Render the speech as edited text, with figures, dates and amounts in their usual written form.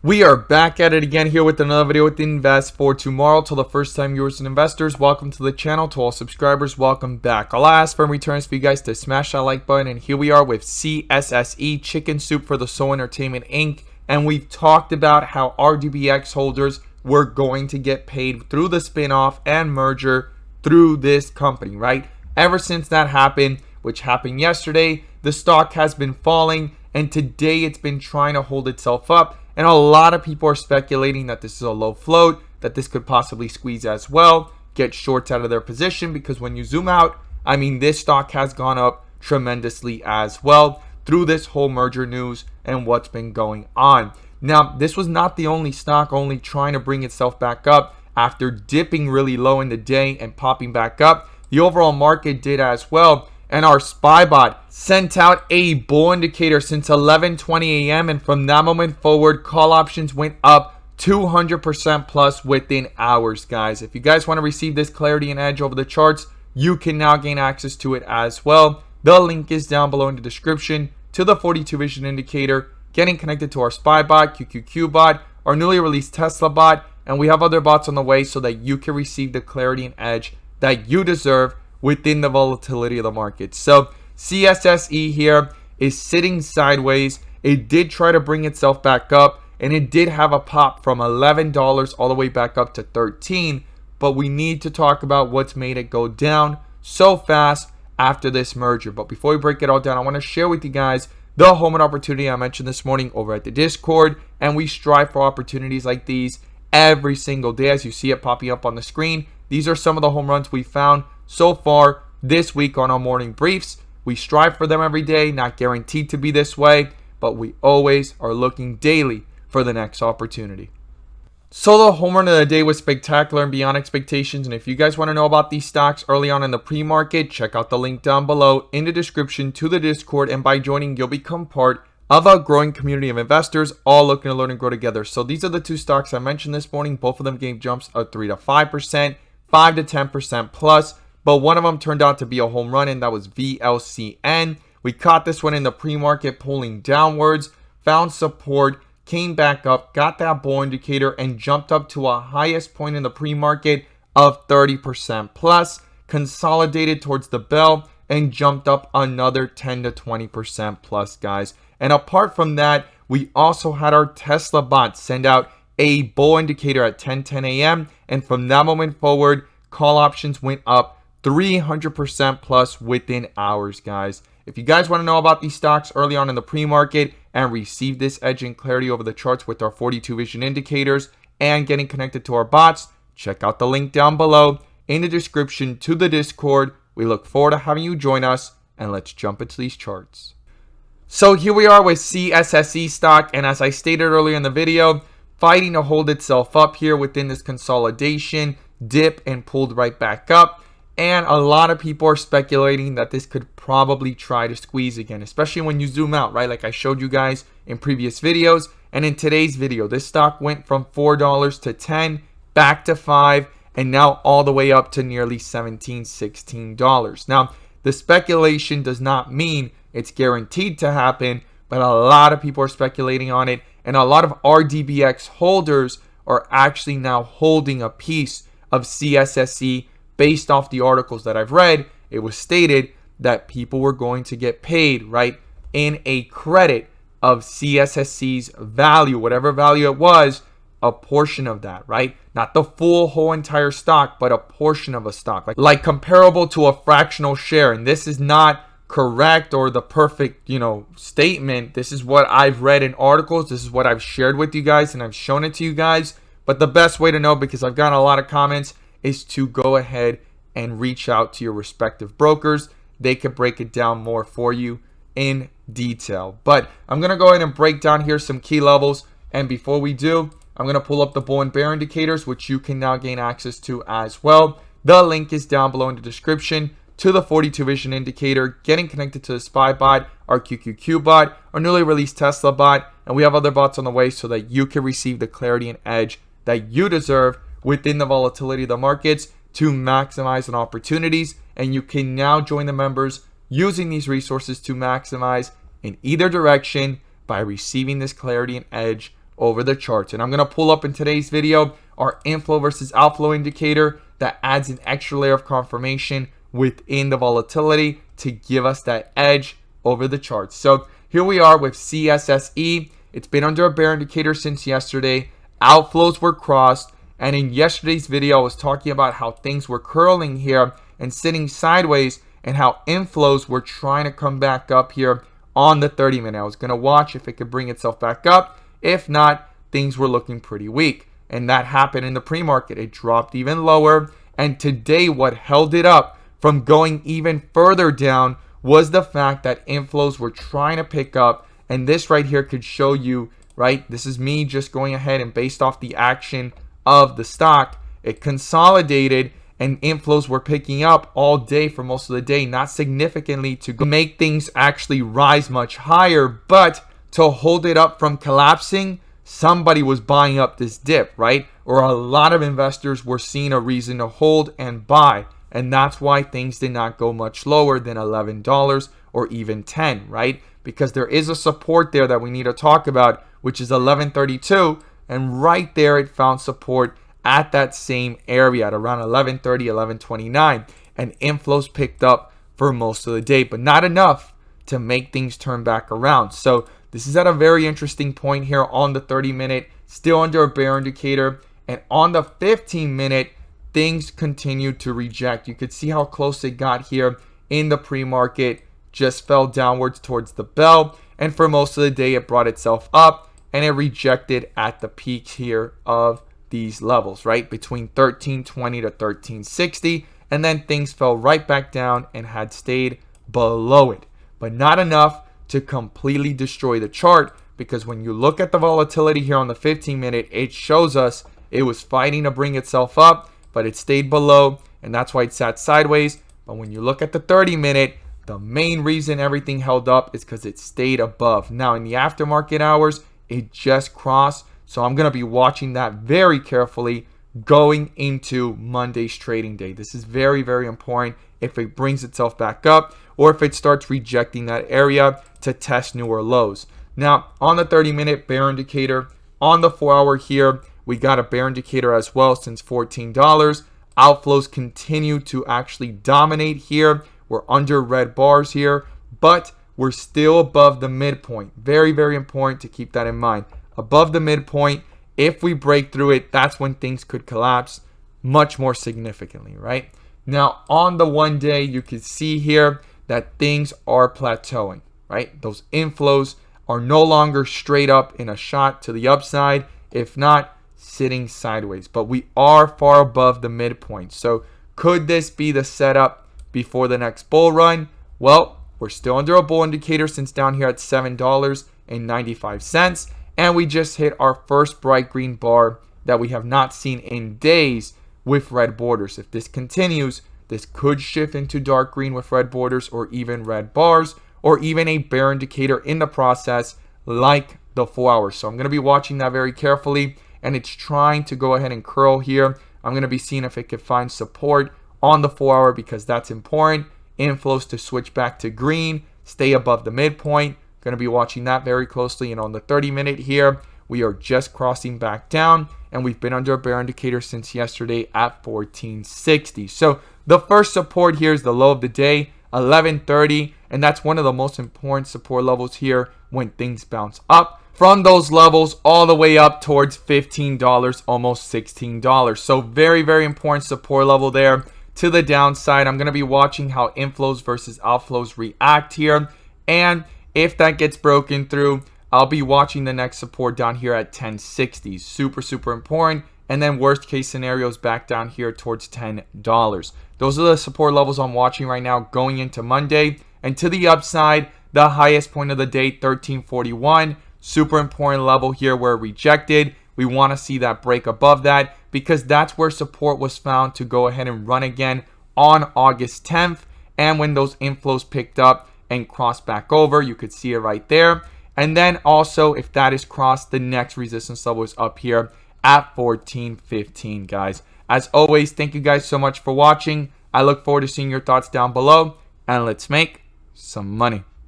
We are back at it again here with another video with Invest for Tomorrow. To the first time viewers and investors, welcome to the channel. To all subscribers, welcome back. I'll ask for returns for you guys to smash that like button. And here we are with Csse, Chicken Soup for the Soul Entertainment Inc. And we've talked about how Rdbx holders were going to get paid through the spinoff and merger through this company, right? Ever since that happened, which happened yesterday, the stock has been falling, and today it's been trying to hold itself up. And a lot of people are speculating that this is a low float, that this could possibly squeeze as well, get shorts out of their position, because when you zoom out, I mean, this stock has gone up tremendously as well through this whole merger news and what's been going on. Now, this was not the only stock only trying to bring itself back up after dipping really low in the day and popping back up. The overall market did as well. And our SpyBot sent out a bull indicator since 11:20 a.m. and from that moment forward, call options went up 200% plus within hours, guys. If you guys want to receive this clarity and edge over the charts, you can now gain access to it as well. The link is down below in the description to the 42 vision indicator, getting connected to our SpyBot, QQQ bot, our newly released Tesla bot, and we have other bots on the way so that you can receive the clarity and edge that you deserve within the volatility of the market. So Csse here is sitting sideways. It did try to bring itself back up, and it did have a pop from $11 all the way back up to $13, but we need to talk about what's made it go down so fast after this merger. But before we break it all down, I want to share with you guys the home run opportunity I mentioned this morning over at the Discord, and we strive for opportunities like these every single day. As you see it popping up on the screen, these are some of the home runs we found so far this week on our morning briefs. We strive for them every day, not guaranteed to be this way, but we always are looking daily for the next opportunity. So the home run of the day was spectacular and beyond expectations. And if you guys want to know about these stocks early on in the pre-market, check out the link down below in the description to the Discord. And by joining, you'll become part of a growing community of investors all looking to learn and grow together. So these are the two stocks I mentioned this morning. Both of them gave jumps of 3 to 5%, 5 to 10% plus. But one of them turned out to be a home run, and that was VLCN. We caught this one in the pre-market pulling downwards, found support, came back up, got that bull indicator, and jumped up to a highest point in the pre-market of 30% plus, consolidated towards the bell, and jumped up another 10 to 20% plus, guys. And apart from that, we also had our Tesla bot send out a bull indicator at 10:10 a.m. And from that moment forward, call options went up 300% plus within hours, guys. If you guys want to know about these stocks early on in the pre-market and receive this edge and clarity over the charts with our 42 vision indicators and getting connected to our bots, check out the link down below in the description to the Discord. We look forward to having you join us, and let's jump into these charts. So here we are with Csse stock, and as I stated earlier in the video, fighting to hold itself up here within this consolidation, dip and pulled right back up. And a lot of people are speculating that this could probably try to squeeze again, especially when you zoom out, right? Like I showed you guys in previous videos. And in today's video, this stock went from $4 to $10, back to $5, and now all the way up to nearly $17, $16. Now, the speculation does not mean it's guaranteed to happen, but a lot of people are speculating on it. And a lot of Rdbx holders are actually now holding a piece of Csse. Based off the articles that I've read, it was stated that people were going to get paid, right, in a credit of Csse's value, whatever value it was, a portion of that, right? Not the full whole entire stock, but a portion of a stock, like comparable to a fractional share. And this is not correct or the perfect, statement. This is what I've read in articles. This is what I've shared with you guys, and I've shown it to you guys. But the best way to know, because I've gotten a lot of comments, is to go ahead and reach out to your respective brokers. They could break it down more for you in detail. But I'm going to go ahead and break down here some key levels. And before we do, I'm going to pull up the bull and bear indicators, which you can now gain access to as well. The link is down below in the description to the 42 vision indicator, getting connected to the SpyBot, our QQQ bot, our newly released Tesla bot, and we have other bots on the way so that you can receive the clarity and edge that you deserve within the volatility of the markets to maximize on opportunities. And you can now join the members using these resources to maximize in either direction by receiving this clarity and edge over the charts. And I'm going to pull up in today's video our inflow versus outflow indicator that adds an extra layer of confirmation within the volatility to give us that edge over the charts. So here we are with CSSE. It's been under a bear indicator since yesterday. Outflows were crossed. And in yesterday's video, I was talking about how things were curling here and sitting sideways and how inflows were trying to come back up here on the 30-minute. I was going to watch if it could bring itself back up. If not, things were looking pretty weak. And that happened in the pre-market. It dropped even lower. And today, what held it up from going even further down was the fact that inflows were trying to pick up. And this right here could show you, right? This is me just going ahead and based off the action of the stock, it consolidated and inflows were picking up all day for most of the day, not significantly to make things actually rise much higher, but to hold it up from collapsing, somebody was buying up this dip, right? Or a lot of investors were seeing a reason to hold and buy. And that's why things did not go much lower than $11 or even $10, right? Because there is a support there that we need to talk about, which is $11.32. And right there, it found support at that same area at around $11.30, $11.29. And inflows picked up for most of the day, but not enough to make things turn back around. So this is at a very interesting point here on the 30-minute, still under a bear indicator. And on the 15-minute, things continued to reject. You could see how close it got here in the pre-market, just fell downwards towards the bell. And for most of the day, it brought itself up and it rejected at the peak here of these levels, right? Between 1320 to 1360. And then things fell right back down and had stayed below it, but not enough to completely destroy the chart, because when you look at the volatility here on the 15-minute, it shows us it was fighting to bring itself up, but it stayed below, and that's why it sat sideways. But when you look at the 30-minute, the main reason everything held up is because it stayed above. Now, in the aftermarket hours, it just crossed, so I'm going to be watching that very carefully going into Monday's trading day. This is very, very important if it brings itself back up or if it starts rejecting that area to test newer lows. Now, on the 30-minute bear indicator, on the 4-hour here, we got a bear indicator as well since $14. Outflows continue to actually dominate here. We're under red bars here, but we're still above the midpoint. Very, very important to keep that in mind. Above the midpoint, if we break through it, that's when things could collapse much more significantly, right? Now, on the 1 day, you can see here that things are plateauing, right? Those inflows are no longer straight up in a shot to the upside, if not sitting sideways. But we are far above the midpoint. So could this be the setup before the next bull run? Well, we're still under a bull indicator since down here at $7.95. And we just hit our first bright green bar that we have not seen in days with red borders. If this continues, this could shift into dark green with red borders or even red bars or even a bear indicator in the process like the 4 hours. So I'm going to be watching that very carefully, and it's trying to go ahead and curl here. I'm going to be seeing if it can find support on the 4 hour because that's important. Inflows to switch back to green, stay above the midpoint. Going to be watching that very closely. And on the 30-minute here, we are just crossing back down, and we've been under a bear indicator since yesterday at 1460. So the first support here is the low of the day, 1130, and that's one of the most important support levels here when things bounce up from those levels all the way up towards $15, almost $16. So very, very important support level there. To the downside, I'm going to be watching how inflows versus outflows react here, and if that gets broken through, I'll be watching the next support down here at 1060. Super, super important. And then worst case scenarios back down here towards $10. Those are the support levels I'm watching right now going into Monday. And to the upside, the highest point of the day, 1341. Super important level here where rejected. We want to see that break above that because that's where support was found to go ahead and run again on August 10th. And when those inflows picked up and crossed back over, you could see it right there. And then also, if that is crossed, the next resistance level is up here at 1415, guys. As always, thank you guys so much for watching. I look forward to seeing your thoughts down below, and let's make some money.